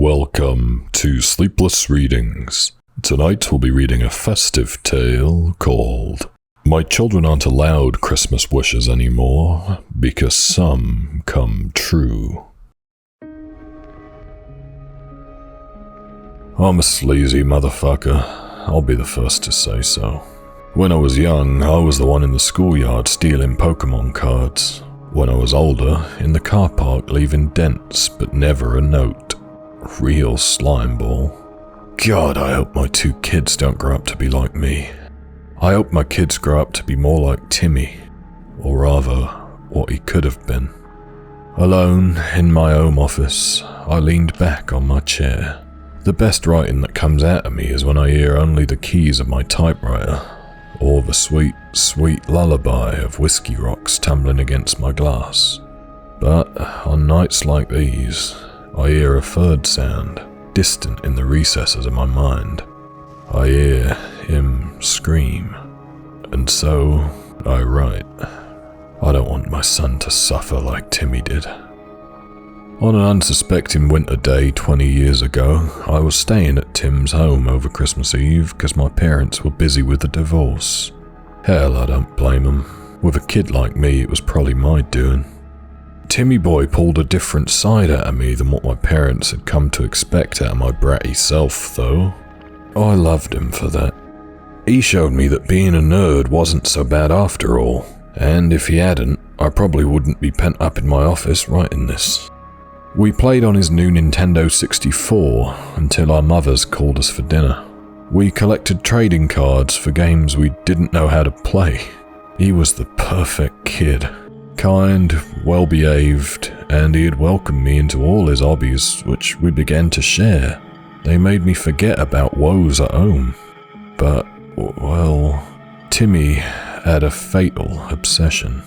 Welcome to Sleepless Readings. Tonight we'll be reading a festive tale called My Children Aren't Allowed Christmas Wishes Anymore Because Some Come True. I'm a sleazy motherfucker. I'll be the first to say so. When I was young, I was the one in the schoolyard stealing Pokemon cards. When I was older, in the car park leaving dents but never a note. Real slime ball. God, I hope my two kids don't grow up to be like me. I hope my kids grow up to be more like Timmy, or rather, what he could have been. Alone, in my home office, I leaned back on my chair. The best writing that comes out of me is when I hear only the keys of my typewriter, or the sweet, sweet lullaby of whiskey rocks tumbling against my glass. But on nights like these, I hear a third sound, distant in the recesses of my mind. I hear him scream, and so I write. I don't want my son to suffer like Timmy did. On an unsuspecting winter day 20 years ago, I was staying at Tim's home over Christmas Eve because my parents were busy with the divorce. Hell, I don't blame them. With a kid like me, it was probably my doing. Timmy boy pulled a different side out of me than what my parents had come to expect out of my bratty self, though. I loved him for that. He showed me that being a nerd wasn't so bad after all, and if he hadn't, I probably wouldn't be pent up in my office writing this. We played on his new Nintendo 64 until our mothers called us for dinner. We collected trading cards for games we didn't know how to play. He was the perfect kid. Kind, well-behaved, and he had welcomed me into all his hobbies, which we began to share. They made me forget about woes at home. But, well, Timmy had a fatal obsession.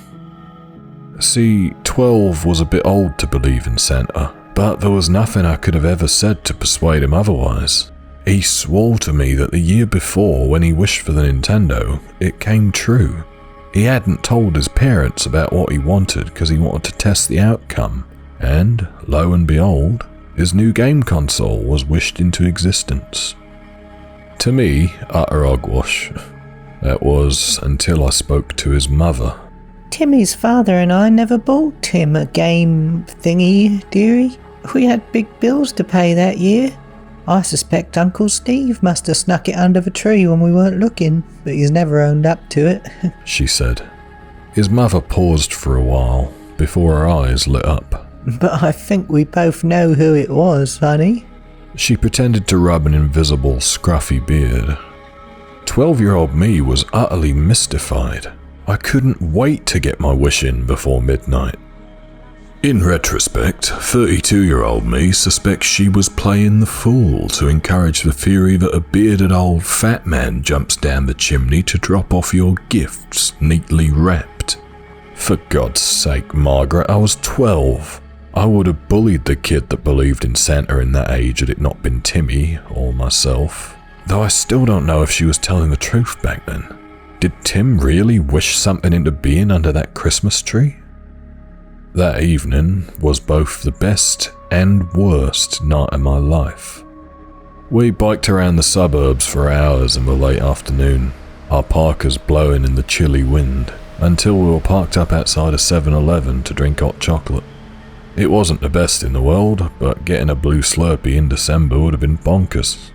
See, 12 was a bit old to believe in Santa, but there was nothing I could have ever said to persuade him otherwise. He swore to me that the year before, when he wished for the Nintendo, it came true. He hadn't told his parents about what he wanted because he wanted to test the outcome, and, lo and behold, his new game console was wished into existence. To me, utter hogwash. That was until I spoke to his mother. Timmy's father and I never bought Tim a game thingy, dearie. We had big bills to pay that year. I suspect Uncle Steve must have snuck it under the tree when we weren't looking, but he's never owned up to it, she said. His mother paused for a while before her eyes lit up. But I think we both know who it was, honey. She pretended to rub an invisible, scruffy beard. 12-year-old me was utterly mystified. I couldn't wait to get my wish in before midnight. In retrospect, 32-year-old me suspects she was playing the fool to encourage the theory that a bearded old fat man jumps down the chimney to drop off your gifts neatly wrapped. For God's sake, Margaret, I was 12. I would have bullied the kid that believed in Santa in that age had it not been Timmy or myself. Though I still don't know if she was telling the truth back then. Did Tim really wish something into being under that Christmas tree? That evening was both the best and worst night of my life. We biked around the suburbs for hours in the late afternoon, our parkas blowing in the chilly wind, until we were parked up outside a 7-Eleven to drink hot chocolate. It wasn't the best in the world, but getting a blue Slurpee in December would have been bonkers.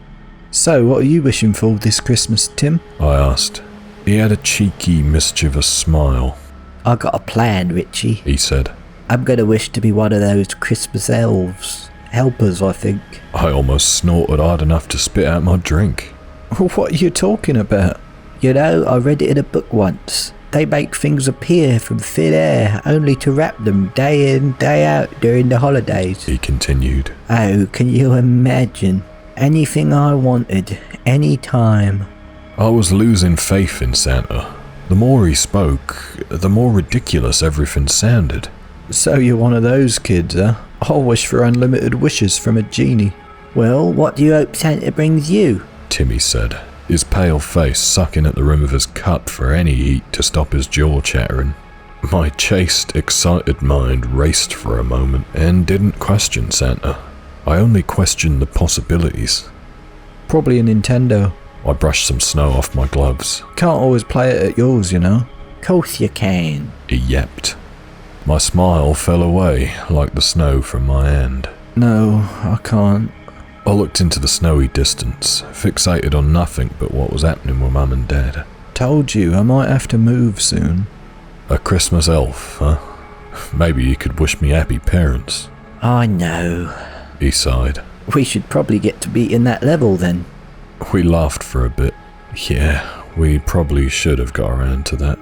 So, what are you wishing for this Christmas, Tim? I asked. He had a cheeky, mischievous smile. I got a plan, Richie, he said. I'm going to wish to be one of those Christmas elves. Helpers, I think. I almost snorted hard enough to spit out my drink. What are you talking about? You know, I read it in a book once. They make things appear from thin air, only to wrap them day in, day out during the holidays, he continued. Oh, can you imagine? Anything I wanted, any time. I was losing faith in Santa. The more he spoke, the more ridiculous everything sounded. So you're one of those kids, huh? I'll wish for unlimited wishes from a genie. Well, what do you hope Santa brings you? Timmy said, his pale face sucking at the rim of his cup for any heat to stop his jaw chattering. My chaste, excited mind raced for a moment and didn't question Santa. I only questioned the possibilities. Probably a Nintendo. I brushed some snow off my gloves. Can't always play it at yours, you know. Course you can. He yapped. My smile fell away like the snow from my hand. No, I can't. I looked into the snowy distance, fixated on nothing but what was happening with Mum and Dad. Told you, I might have to move soon. A Christmas elf, huh? Maybe you could wish me happy parents. I know. He sighed. We should probably get to beating that level then. We laughed for a bit. Yeah, we probably should have got around to that.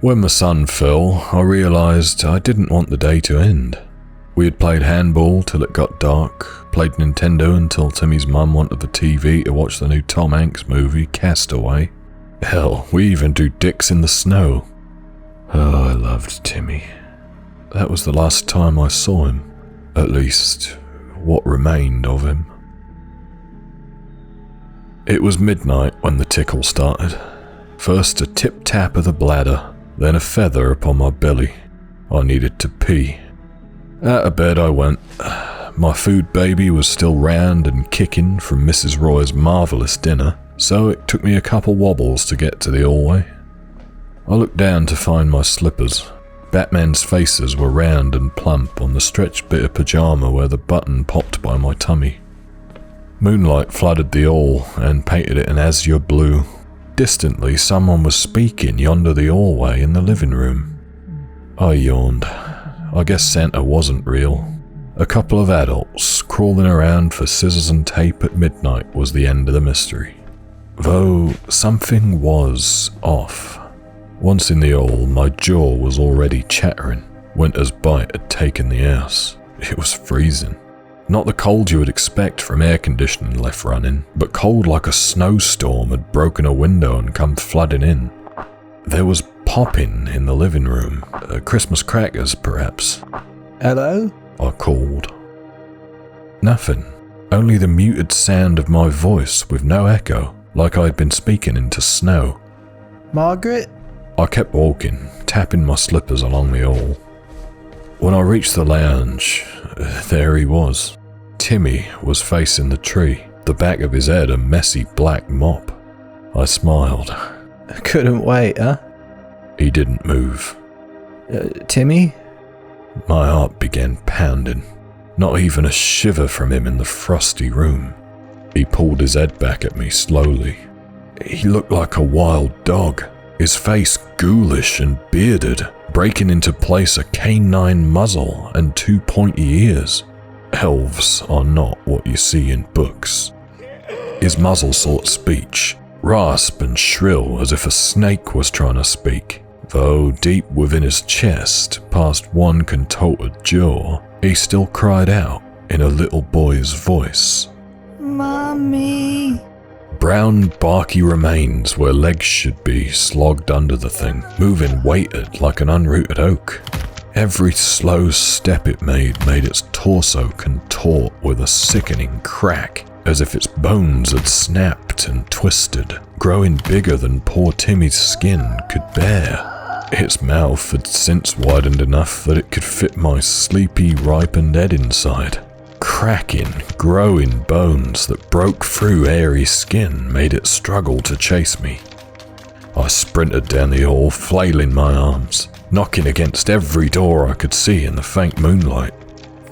When the sun fell, I realised I didn't want the day to end. We had played handball till it got dark, played Nintendo until Timmy's mum wanted the TV to watch the new Tom Hanks movie, Castaway. Hell, we even do dicks in the snow. Oh, I loved Timmy. That was the last time I saw him. At least, what remained of him. It was midnight when the tickle started. First a tip-tap of the bladder, then a feather upon my belly. I needed to pee. Out of bed I went. My food baby was still round and kicking from Mrs. Roy's marvellous dinner, so it took me a couple wobbles to get to the hallway. I looked down to find my slippers. Batman's faces were round and plump on the stretched bit of pyjama where the button popped by my tummy. Moonlight flooded the hall and painted it an azure blue. Distantly, someone was speaking yonder the hallway in the living room. I yawned. I guess Santa wasn't real. A couple of adults crawling around for scissors and tape at midnight was the end of the mystery. Though something was off. Once in the hall, my jaw was already chattering. Winter's bite had taken the house. It was freezing. Not the cold you would expect from air conditioning left running, but cold like a snowstorm had broken a window and come flooding in. There was popping in the living room. Christmas crackers, perhaps. Hello? I called. Nothing. Only the muted sound of my voice with no echo, like I had been speaking into snow. Margaret? I kept walking, tapping my slippers along the hall. When I reached the lounge, there he was. Timmy was facing the tree, the back of his head a messy black mop. I smiled. Couldn't wait, huh? He didn't move. Timmy? My heart began pounding. Not even a shiver from him in the frosty room. He pulled his head back at me slowly. He looked like a wild dog, his face ghoulish and bearded, breaking into place a canine muzzle and two pointy ears. Elves are not what you see in books. His muzzle sought speech, rasp and shrill as if a snake was trying to speak, though deep within his chest, past one contorted jaw, he still cried out in a little boy's voice. Mommy. Brown, barky remains where legs should be slogged under the thing, moving weighted like an unrooted oak. Every slow step it made its torso contort with a sickening crack, as if its bones had snapped and twisted, growing bigger than poor Timmy's skin could bear. Its mouth had since widened enough that it could fit my sleepy, ripened head inside. Cracking, growing bones that broke through airy skin made it struggle to chase me. I sprinted down the hall, flailing my arms, knocking against every door I could see in the faint moonlight.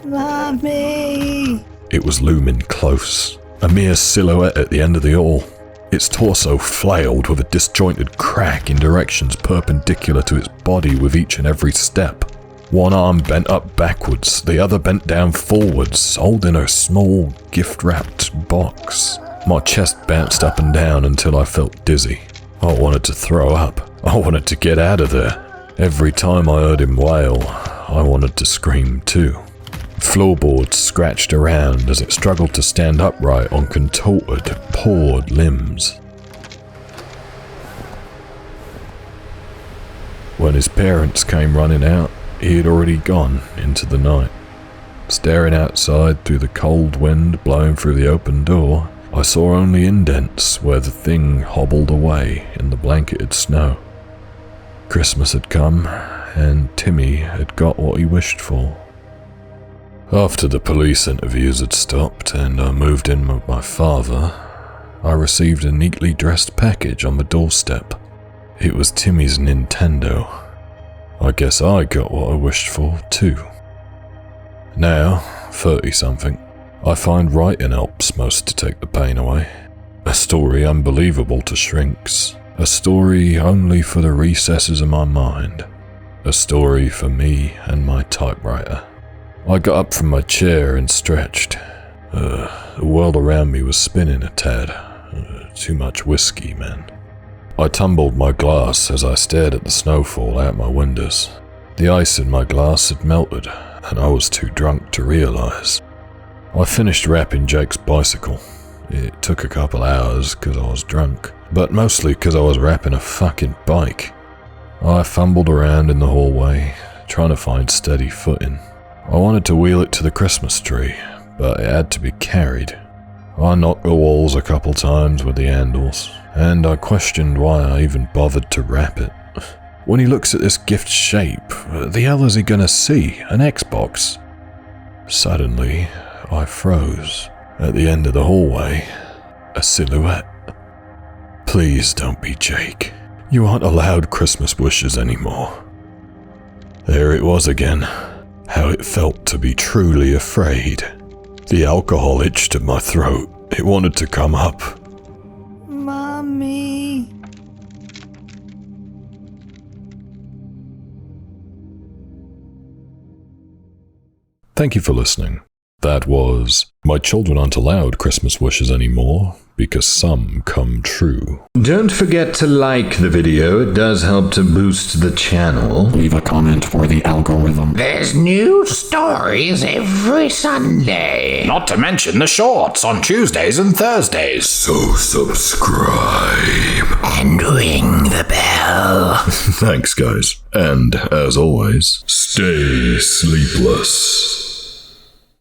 Mommy! It was looming close, a mere silhouette at the end of the hall. Its torso flailed with a disjointed crack in directions perpendicular to its body with each and every step. One arm bent up backwards, the other bent down forwards, holding a small, gift-wrapped box. My chest bounced up and down until I felt dizzy. I wanted to throw up. I wanted to get out of there. Every time I heard him wail, I wanted to scream too. Floorboards scratched around as it struggled to stand upright on contorted, pawed limbs. When his parents came running out, he had already gone into the night. Staring outside through the cold wind blowing through the open door, I saw only indents where the thing hobbled away in the blanketed snow. Christmas had come, and Timmy had got what he wished for. After the police interviews had stopped and I moved in with my father, I received a neatly dressed package on the doorstep. It was Timmy's Nintendo. I guess I got what I wished for, too. Now, 30-something, I find writing helps most to take the pain away. A story unbelievable to shrinks. A story only for the recesses of my mind. A story for me and my typewriter. I got up from my chair and stretched. The world around me was spinning a tad. Too much whiskey, man. I tumbled my glass as I stared at the snowfall out my windows. The ice in my glass had melted, and I was too drunk to realize. I finished wrapping Jake's bicycle. It took a couple hours because I was drunk, but mostly because I was wrapping a fucking bike. I fumbled around in the hallway, trying to find steady footing. I wanted to wheel it to the Christmas tree, but it had to be carried. I knocked the walls a couple times with the handles, and I questioned why I even bothered to wrap it. When he looks at this gift shape, the hell is he gonna see? An Xbox? Suddenly, I froze. At the end of the hallway, a silhouette. Please don't be Jake. You aren't allowed Christmas wishes anymore. There it was again. How it felt to be truly afraid. The alcohol itched at my throat. It wanted to come up. Mommy. Thank you for listening. That was My Children Aren't Allowed Christmas Wishes Anymore Because Some Come True. Don't forget to like the video, it does help to boost the channel. Leave a comment for the algorithm. There's new stories every Sunday. Not to mention the shorts on Tuesdays and Thursdays. So subscribe. And ring the bell. Thanks, guys. And, as always, stay sleepless.